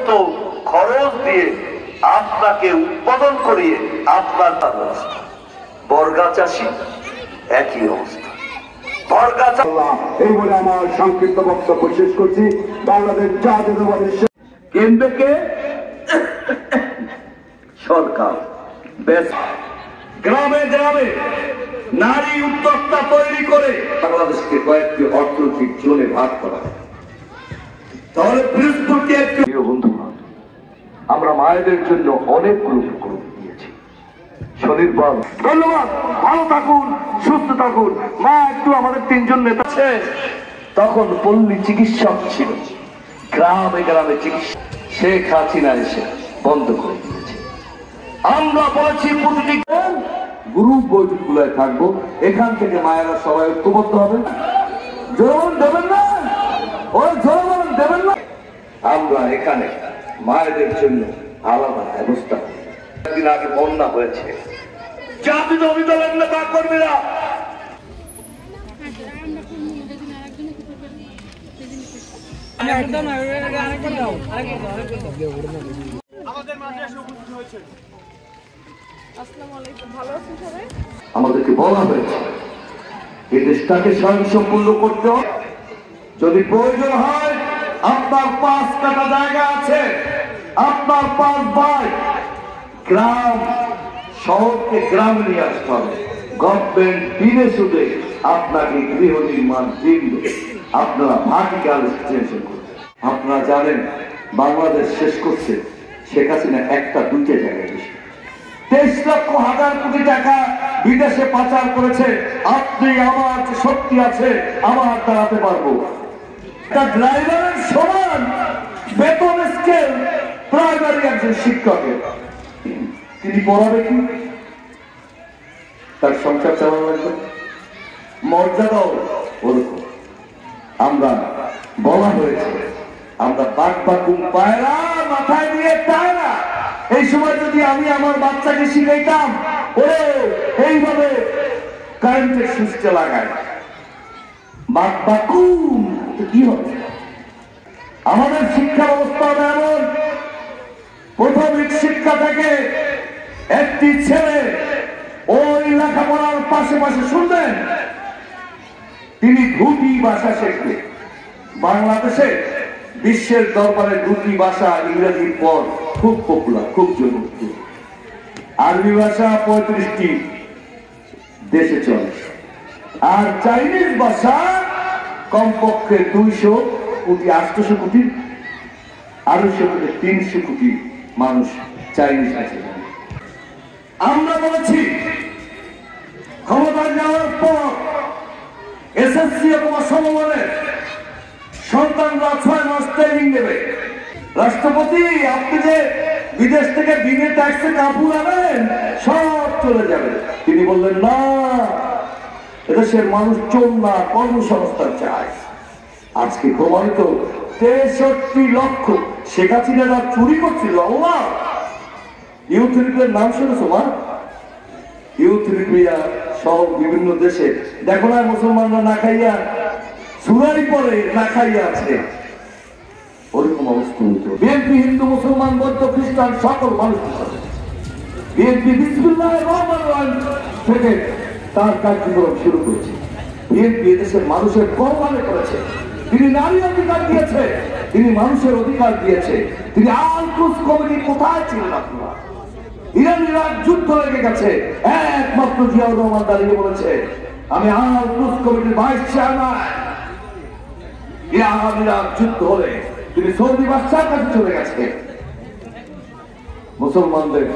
সমস্ত খরচ দিয়ে আপনাকে উৎপাদন করিয়ে আপনার অবস্থা। বর্গা চাষি একই অবস্থা। এই বলে আমার সংক্ষিপ্ত বক্তব্য শেষ করছি। বাংলাদেশ জাতীয়তাবাদী কেন্দ্রকে সরকার গ্রামে গ্রামে নারী উদ্যোক্তা তৈরি করে বাংলাদেশকে কয়েকটি অর্থনৈতিক জোনে ভাগ করা। তাহলে পিরোজপুরকে একটি বন্ধু, আমরা মায়েদের জন্য অনেকগুলো করে দিয়েছি। শনিবার ধন্যবাদ, ভালো থাকুন, সুস্থ থাকুন। মা একটু আমাদের তিনজন নেতা আছে, তখন পল্লী চিকিৎসক ছিল, গ্রামে গ্রামে চিকিৎসা শেখ হাসিনা এসে বন্ধ করে দিয়েছে। আমরা বলেছি প্রতিটি গ্রুপ বৈঠকগুলোয় থাকবো, এখান থেকে মায়েরা সবাই ঐক্যবদ্ধ হবে। জোর দেবেন না, ওই জোর দেবেন না। আমরা এখানে মায়েদের জন্য আলাদা ব্যবস্থা করি। একদিন আগে বন্যা হয়েছে, জাতীয় দলের নেতা কর্মীরা আমাদেরকে বলা হয়েছে এই দেশটাকে স্বয়ংসম্পূর্ণ করতে হবে। যদি প্রয়োজন হয়, আপনার 5 কাঠা জায়গা আছে, আপনার 5 ভাই, গ্রাম শহরকে গ্রামে নিয়ে আসতে হবে। গভর্নমেন্ট বিনে সুদে আপনাকে গৃহ নির্মাণ দিবে, আপনারা ভার্টিক্যাল এক্সটেনশন করবেন। আপনারা জানেন বাংলাদেশ শেষ করছে শেখ হাসিনা একটা দুইটা জায়গায় বেশি 23 লক্ষ হাজার কোটি টাকা বিদেশে পাচার করেছে। আপনি আমার যে শক্তি আছে, আমার দাঁড়াতে পারবো। ড্রাইভারের সমান বেতন স্কেল প্রাইমারি একজন শিক্ষকের, তিনি পড়াবে কি? তার সংসার চালানো লাগবে, মর্যাদাও ওরকম। আমরা বলা হয়েছে আমরা বাঘ বাকুম পায়রা মাথায় দিয়ে পায়রা। এই সময় যদি আমি আমার বাচ্চাকে শিখাইতাম ওরে এইভাবে কারেন্টের সুইচটা লাগায়, বাঘ বাকুম, কি হবে? আমাদের শিক্ষা ব্যবস্থা এমন, প্রাথমিক শিক্ষা থেকে একটি ছেলে ওই লেখাপড়ার পাশে পাশে শুনবেন, তিনি দুটি ভাষা শিখবে। বাংলাদেশে বিশ্বের দরবারে দুটি ভাষা ইংরেজির পর খুব পপুলার, খুব জনপ্রিয়। আরবি ভাষা 35টি দেশে চলে, আর চাইনিজ ভাষা কমপক্ষে 200 কোটি, 800 কোটি, 200 কোটি, 300 কোটি মানুষ চাইনিজ ভাষা জানে। আমরা বলেছি ক্ষমতা যাওয়ার পর এসএসসি এবং সমমানে সন্তানরা 6 মাস ট্রেনিং নেবে। রাষ্ট্রপতি, আপনি যে বিদেশ থেকে বিনে ট্যাক্সে কাপড় আনেন সব চলে যাবে। তিনি বললেন না, এদেশের মানুষ চোর না, কর্মসংস্থান চায়। আজকে প্রমাণিত 63 লক্ষ শেখ হাসিনা চুরি করছিল। আল্লাহ, ইউথ রিপ্রিয়ার নাম শুনেছো মা? ইউথ রিপ্রিয়া সহ বিভিন্ন দেশে দেখো না, মুসলমানরা না খাইয়া চুরাই পরে না খাইয়া আছে, ওরকম অবস্থা হতো। বিএনপি হিন্দু, মুসলমান, বৌদ্ধ, খ্রিস্টান সকল মানুষের সাথে বিএনপি বিসমিল্লাহির রহমানির রহিম থেকে তার কার্যক্রম শুরু করেছে। বিএনপি এদেশের মানুষের কল্যাণে করেছে। তিনি নারী অধিকার দিয়েছে, তিনি মানুষের অধিকার দিয়েছে। তিনি আল-কুদস কমিটি কোথায় ছিলেন আপনারা? ইরান ইরাক যুদ্ধ লেগে গেছে, একমাত্র জিয়াউর রহমান দাঁড়িয়ে বলেছে আমি আল-কুদস কমিটির ভাইস চেয়ারম্যান। ইরান ইরাক যুদ্ধ হলে তিনি সৌদি বাদশার কাছে চলে গেছে। মুসলমানদের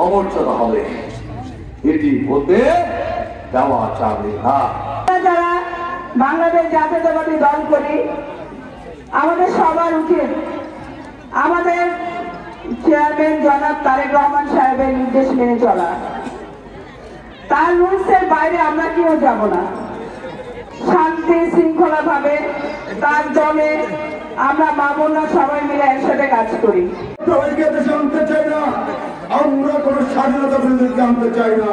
অমর্যাদা হবে, এটি হতে দেওয়া যাবে না। যারা বাংলাদেশ জাতীয়তাবাদী দল করি, আমাদের সবার উচিত আমাদের চেয়ারম্যান জনাব তারেক রহমান সাহেবের নির্দেশ মেনে চলা। তার রুলসের বাইরে আমরা কেউ যাব না। শান্তি শৃঙ্খলা ভাবে তার দলে আমরা মা বোনরা সবাই মিলে একসাথে কাজ করি। সবাইকে দেশে আনতে চাই না, আমরা কোনো স্বাধীনতা বিরোধীকে আনতে চাই না।